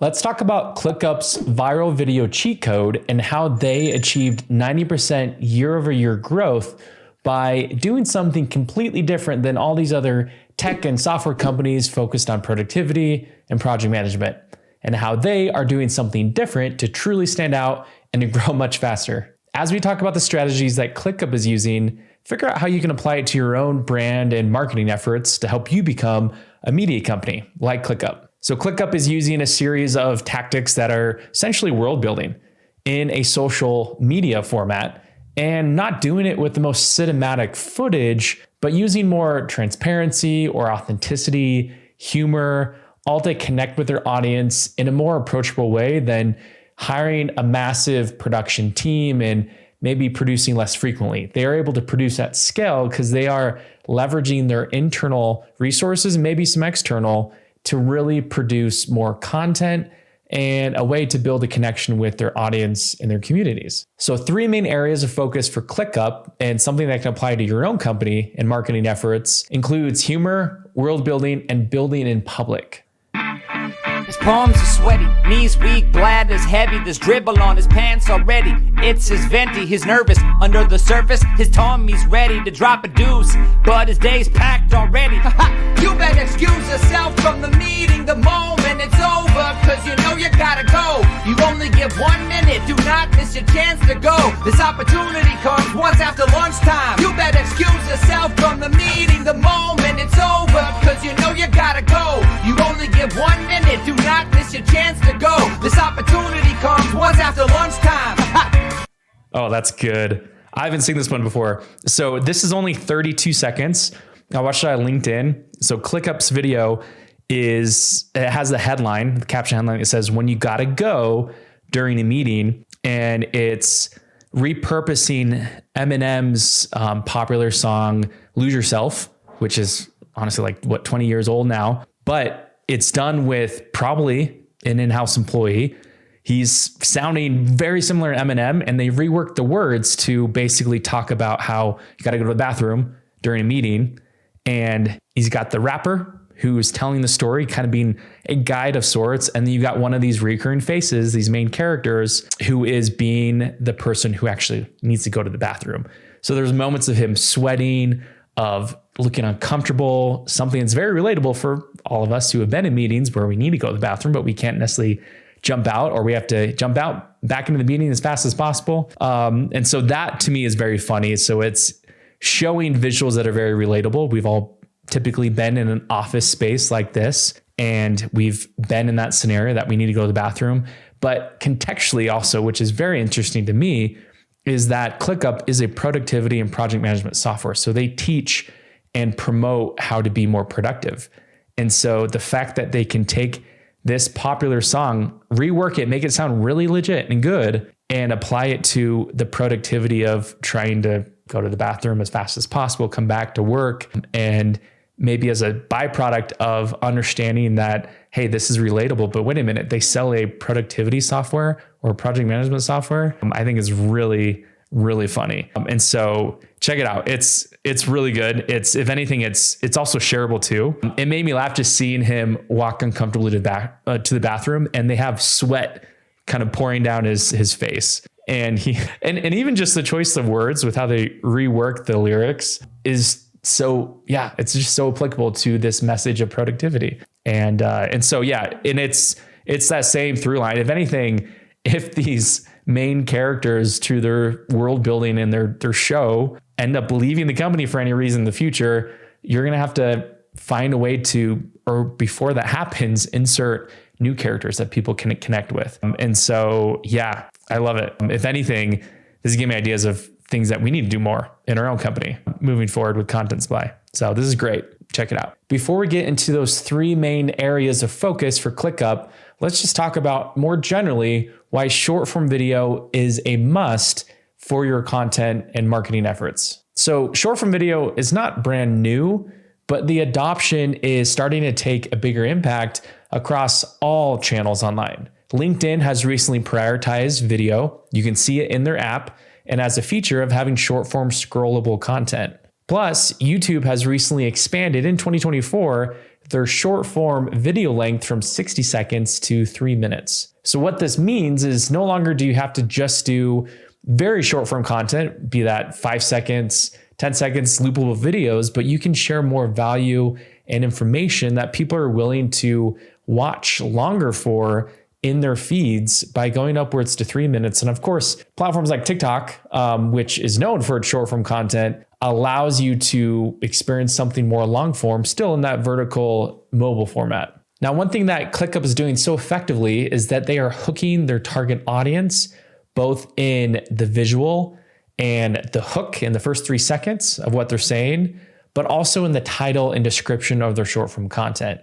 Let's talk about ClickUp's viral video cheat code and how they achieved 90% year-over-year growth by doing something completely different than all these other tech and software companies focused on productivity and project management, and how they are doing something different to truly stand out and to grow much faster. As we talk about the strategies that ClickUp is using, figure out how you can apply it to your own brand and marketing efforts to help you become a media company like ClickUp. So ClickUp is using a series of tactics that are essentially world building in a social media format, and not doing it with the most cinematic footage, but using more transparency or authenticity, humor, all to connect with their audience in a more approachable way than hiring a massive production team and maybe producing less frequently. They are able to produce at scale because they are leveraging their internal resources, maybe some external, to really produce more content and a way to build a connection with their audience and their communities. So 3 main areas of focus for ClickUp, and something that can apply to your own company and marketing efforts, includes humor, world building, and building in public. His palms are sweaty, knees weak, bladders heavy. There's dribble on his pants already. It's his venti, he's nervous. Under the surface, his Tommy's ready to drop a deuce, but his day's packed already. You better excuse yourself from the meeting the moment it's over, cause you know you gotta go. You only get 1 minute, do not miss your chance to go. This opportunity comes once after lunchtime. You better excuse yourself from the meeting the moment it's over, cause you know you gotta go. You only get 1 minute, do not miss your chance to go. This opportunity comes once after lunchtime. Oh, that's good. I haven't seen this one before. So this is only 32 seconds. I watched it on LinkedIn. So ClickUp's video it has the headline, the caption headline. It says, "When you gotta go during a meeting," and it's repurposing Eminem's popular song "Lose Yourself," which is honestly 20 years old now, but it's done with probably an in-house employee. He's sounding very similar to Eminem, and they reworked the words to basically talk about how you got to go to the bathroom during a meeting. And he's got the rapper who's telling the story, kind of being a guide of sorts. And then you got one of these recurring faces, these main characters, who is being the person who actually needs to go to the bathroom. So there's moments of him sweating, of looking uncomfortable, something that's very relatable for all of us who have been in meetings where we need to go to the bathroom, but we can't necessarily jump out, or we have to jump out back into the meeting as fast as possible. And so that to me is very funny. So it's showing visuals that are very relatable. We've all typically been in an office space like this, and we've been in that scenario that we need to go to the bathroom. But contextually also, which is very interesting to me, is that ClickUp is a productivity and project management software. So they teach and promote how to be more productive. And so the fact that they can take this popular song, rework it, make it sound really legit and good, and apply it to the productivity of trying to go to the bathroom as fast as possible, come back to work, and maybe as a byproduct of understanding that, hey, this is relatable, but wait a minute, they sell a productivity software or project management software, I think is really, really funny. And so check it out. It's really good. If anything, it's also shareable too. It made me laugh just seeing him walk uncomfortably to the bathroom, and they have sweat kind of pouring down his face. And even just the choice of words with how they rework the lyrics is so, yeah, it's just so applicable to this message of productivity. And so, yeah, and it's that same through line. If anything, if these main characters through their world building and their show end up leaving the company for any reason in the future, you're going to have to find a way to, or before that happens, insert new characters that people can connect with. And so, yeah, I love it. If anything, this is giving me ideas of things that we need to do more in our own company moving forward with content supply. So this is great. Check it out. Before we get into those 3 main areas of focus for ClickUp, let's just talk about more generally why short form video is a must for your content and marketing efforts. So short form video is not brand new, but the adoption is starting to take a bigger impact across all channels online. LinkedIn has recently prioritized video. You can see it in their app and as a feature of having short form scrollable content. Plus, YouTube has recently expanded in 2024 their short form video length from 60 seconds to 3 minutes. So what this means is no longer do you have to just do very short form content, be that 5 seconds, 10 seconds loopable videos, but you can share more value and information that people are willing to watch longer for in their feeds by going upwards to 3 minutes. And of course, platforms like TikTok, which is known for its short form content, allows you to experience something more long form, still in that vertical mobile format. Now, one thing that ClickUp is doing so effectively is that they are hooking their target audience, both in the visual and the hook in the first 3 seconds of what they're saying, but also in the title and description of their short form content.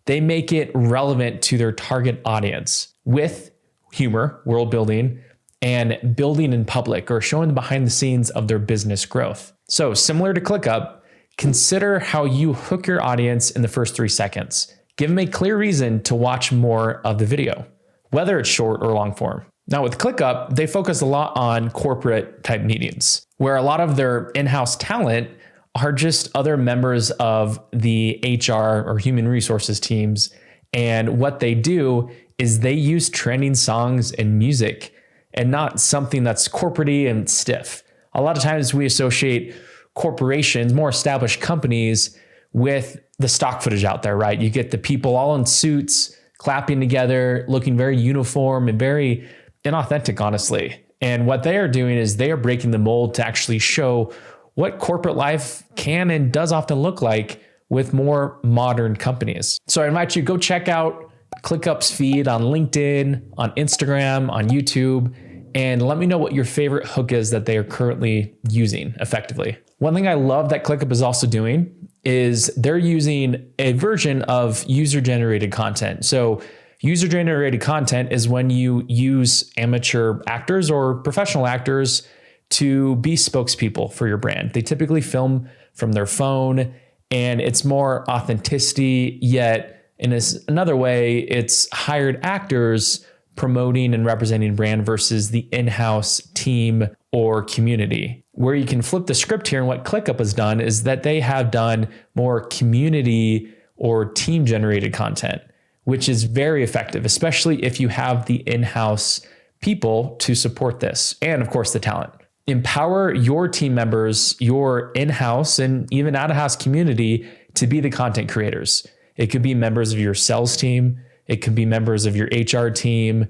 They make it relevant to their target audience with humor, world building, and building in public or showing the behind the scenes of their business growth. So similar to ClickUp, consider how you hook your audience in the first 3 seconds. Give them a clear reason to watch more of the video, whether it's short or long form. Now with ClickUp, they focus a lot on corporate type meetings, where a lot of their in-house talent are just other members of the HR or human resources teams. And what they do is they use trending songs and music and not something that's corporate-y and stiff. A lot of times we associate corporations, more established companies, with the stock footage out there, right? You get the people all in suits, clapping together, looking very uniform and very inauthentic, honestly. And what they are doing is they are breaking the mold to actually show what corporate life can and does often look like with more modern companies. So I invite you to go check out ClickUp's feed on LinkedIn, on Instagram, on YouTube, and let me know what your favorite hook is that they are currently using effectively. One thing I love that ClickUp is also doing is they're using a version of user-generated content. So user-generated content is when you use amateur actors or professional actors to be spokespeople for your brand. They typically film from their phone, and it's more authenticity, yet in another way, it's hired actors promoting and representing brand versus the in-house team or community. Where you can flip the script here, and what ClickUp has done is that they have done more community or team-generated content, which is very effective, especially if you have the in-house people to support this, and of course the talent. Empower your team members, your in-house and even out-of-house community to be the content creators. It could be members of your sales team. It could be members of your HR team,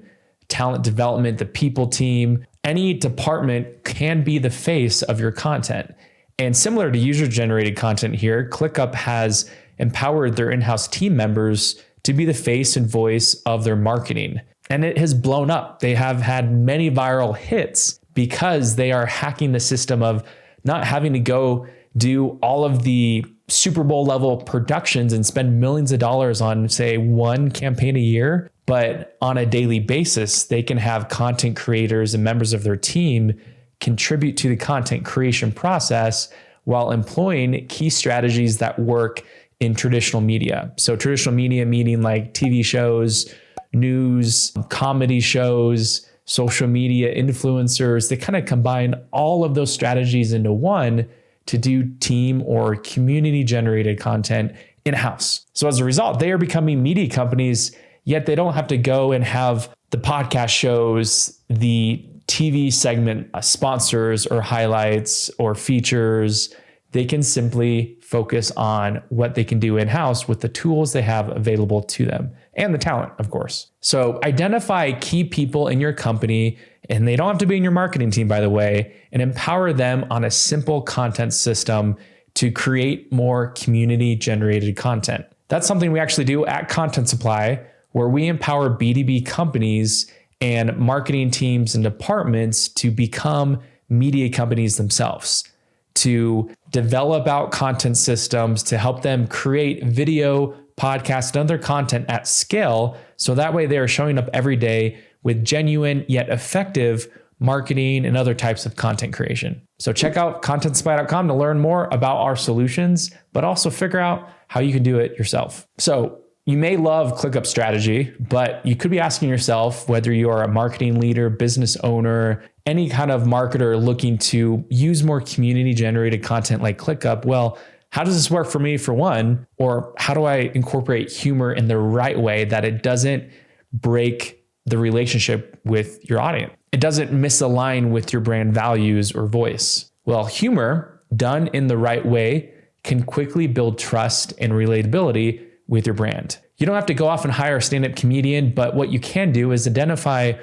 talent development, the people team. Any department can be the face of your content. And similar to user-generated content here, ClickUp has empowered their in-house team members to be the face and voice of their marketing. And it has blown up. They have had many viral hits because they are hacking the system of not having to go do all of the Super Bowl level productions and spend millions of dollars on, say, one campaign a year. But on a daily basis, they can have content creators and members of their team contribute to the content creation process while employing key strategies that work in traditional media. So traditional media meaning like TV shows, news, comedy shows, social media influencers. They kind of combine all of those strategies into one to do team or community generated content in-house. So as a result, they are becoming media companies, yet they don't have to go and have the podcast shows, the TV segment sponsors or highlights or features. They can simply focus on what they can do in-house with the tools they have available to them and the talent, of course. So identify key people in your company, and they don't have to be in your marketing team, by the way, and empower them on a simple content system to create more community-generated content. That's something we actually do at Content Supply, where we empower B2B companies and marketing teams and departments to become media companies themselves, to develop out content systems to help them create video, podcast, and other content at scale. So that way they are showing up every day with genuine yet effective marketing and other types of content creation. So check out contentsupply.com to learn more about our solutions, but also figure out how you can do it yourself. So you may love ClickUp's strategy, but you could be asking yourself whether you are a marketing leader, business owner, any kind of marketer looking to use more community generated content like ClickUp. Well, how does this work for me for one? Or how do I incorporate humor in the right way that it doesn't break the relationship with your audience? It doesn't misalign with your brand values or voice. Well, humor done in the right way can quickly build trust and relatability with your brand. You don't have to go off and hire a stand-up comedian, but what you can do is identify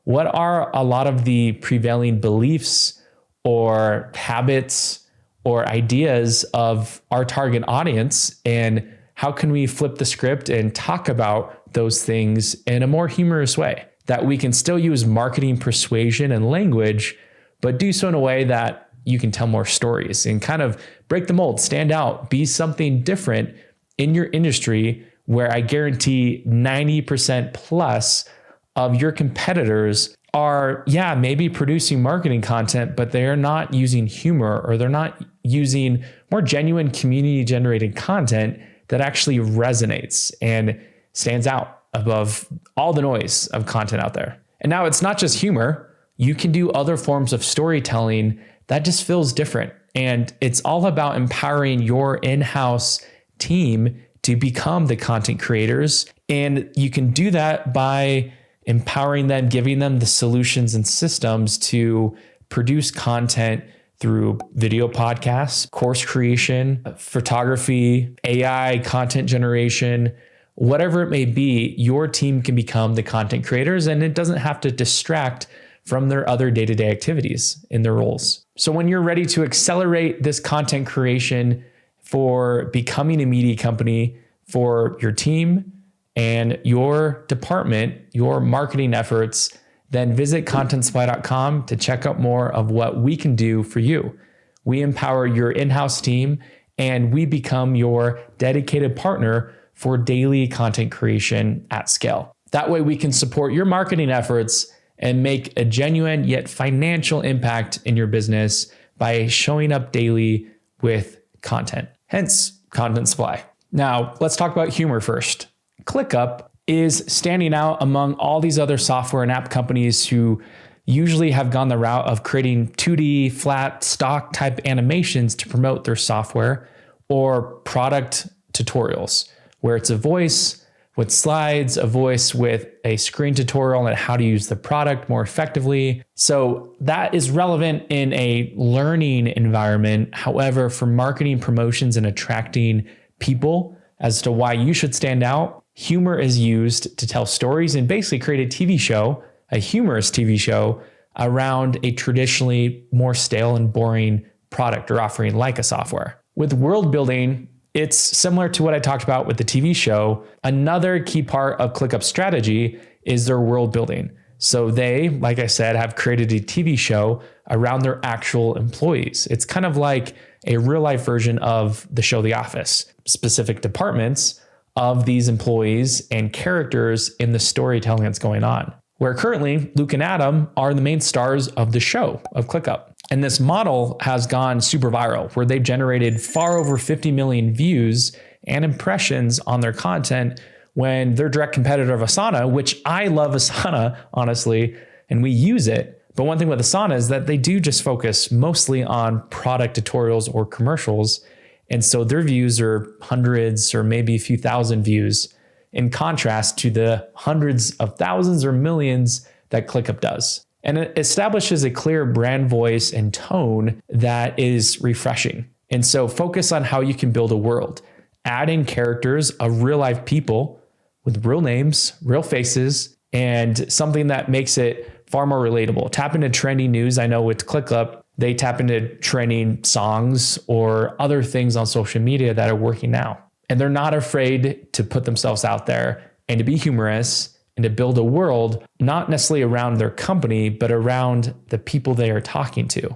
what are a lot of the prevailing beliefs or habits or ideas of our target audience, and how can we flip the script and talk about those things in a more humorous way that we can still use marketing persuasion and language, but do so in a way that you can tell more stories and kind of break the mold, stand out, be something different in your industry, where I guarantee 90% plus of your competitors are, maybe producing marketing content, but they're not using humor, or they're not using more genuine community generated content that actually resonates and stands out above all the noise of content out there. And now it's not just humor. You can do other forms of storytelling that just feels different. And it's all about empowering your in-house team to become the content creators. And you can do that by empowering them, giving them the solutions and systems to produce content through video podcasts, course creation, photography, AI, content generation, whatever it may be. Your team can become the content creators, and it doesn't have to distract from their other day-to-day activities in their roles. So when you're ready to accelerate this content creation for becoming a media company for your team and your department, your marketing efforts, then visit contentsupply.com to check out more of what we can do for you. We empower your in-house team, and we become your dedicated partner for daily content creation at scale. That way we can support your marketing efforts and make a genuine yet financial impact in your business by showing up daily with content. Hence, Content Supply. Now, let's talk about humor first. ClickUp is standing out among all these other software and app companies who usually have gone the route of creating 2D flat stock type animations to promote their software, or product tutorials, where it's a voice with slides, a voice with a screen tutorial on how to use the product more effectively. So that is relevant in a learning environment. However, for marketing, promotions, and attracting people as to why you should stand out, humor is used to tell stories and basically create a TV show, a humorous TV show, around a traditionally more stale and boring product or offering like a software. With world building, it's similar to what I talked about with the TV show. Another key part of ClickUp's strategy is their world building. So they, like I said, have created a TV show around their actual employees. It's kind of like a real life version of the show The Office, specific departments of these employees and characters in the storytelling that's going on. Where currently Luke and Adam are the main stars of the show of ClickUp. And this model has gone super viral, where they've generated far over 50 million views and impressions on their content, when their direct competitor of Asana, which I love Asana, honestly, and we use it. But one thing with Asana is that they do just focus mostly on product tutorials or commercials. And so their views are hundreds or maybe a few thousand views, in contrast to the hundreds of thousands or millions that ClickUp does. And it establishes a clear brand voice and tone that is refreshing. And so focus on how you can build a world. Add in characters of real life people with real names, real faces, and something that makes it far more relatable. Tap into trending news. I know with ClickUp, they tap into trending songs or other things on social media that are working now. And they're not afraid to put themselves out there and to be humorous and to build a world, not necessarily around their company, but around the people they are talking to.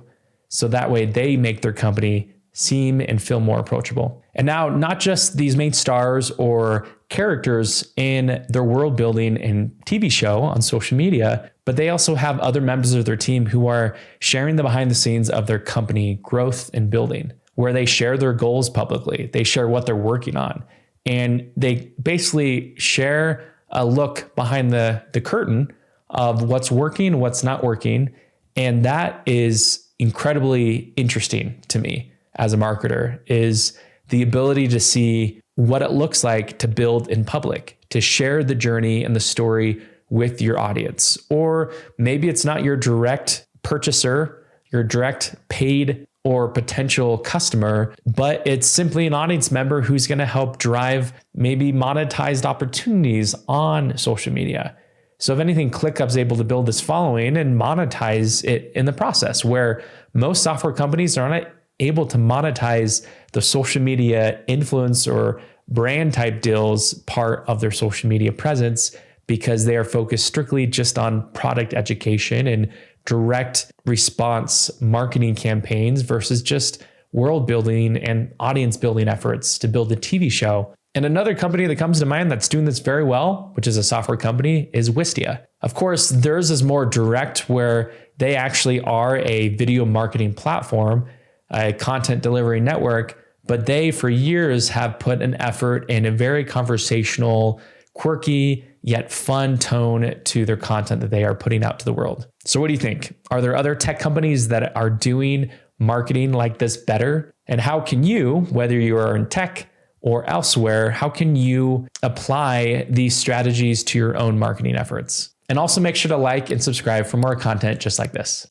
So that way they make their company seem and feel more approachable. And now, not just these main stars or characters in their world building and TV show on social media, but they also have other members of their team who are sharing the behind the scenes of their company growth and building, where they share their goals publicly. They share what they're working on, and they basically share a look behind the curtain of what's working, what's not working. And that is incredibly interesting to me as a marketer, is the ability to see what it looks like to build in public, to share the journey and the story with your audience. Or maybe it's not your direct purchaser, your direct paid or potential customer, but it's simply an audience member who's going to help drive maybe monetized opportunities on social media. So if anything, ClickUp's able to build this following and monetize it in the process, where most software companies are not able to monetize the social media influence or brand type deals part of their social media presence, because they are focused strictly just on product education and direct response marketing campaigns versus just world building and audience building efforts to build a TV show. And another company that comes to mind that's doing this very well, which is a software company, is Wistia. Of course, theirs is more direct, where they actually are a video marketing platform, a content delivery network, but they for years have put an effort in a very conversational, quirky, yet fun tone to their content that they are putting out to the world. So what do you think? Are there other tech companies that are doing marketing like this better? And how can you, whether you are in tech or elsewhere, how can you apply these strategies to your own marketing efforts? And also make sure to like and subscribe for more content just like this.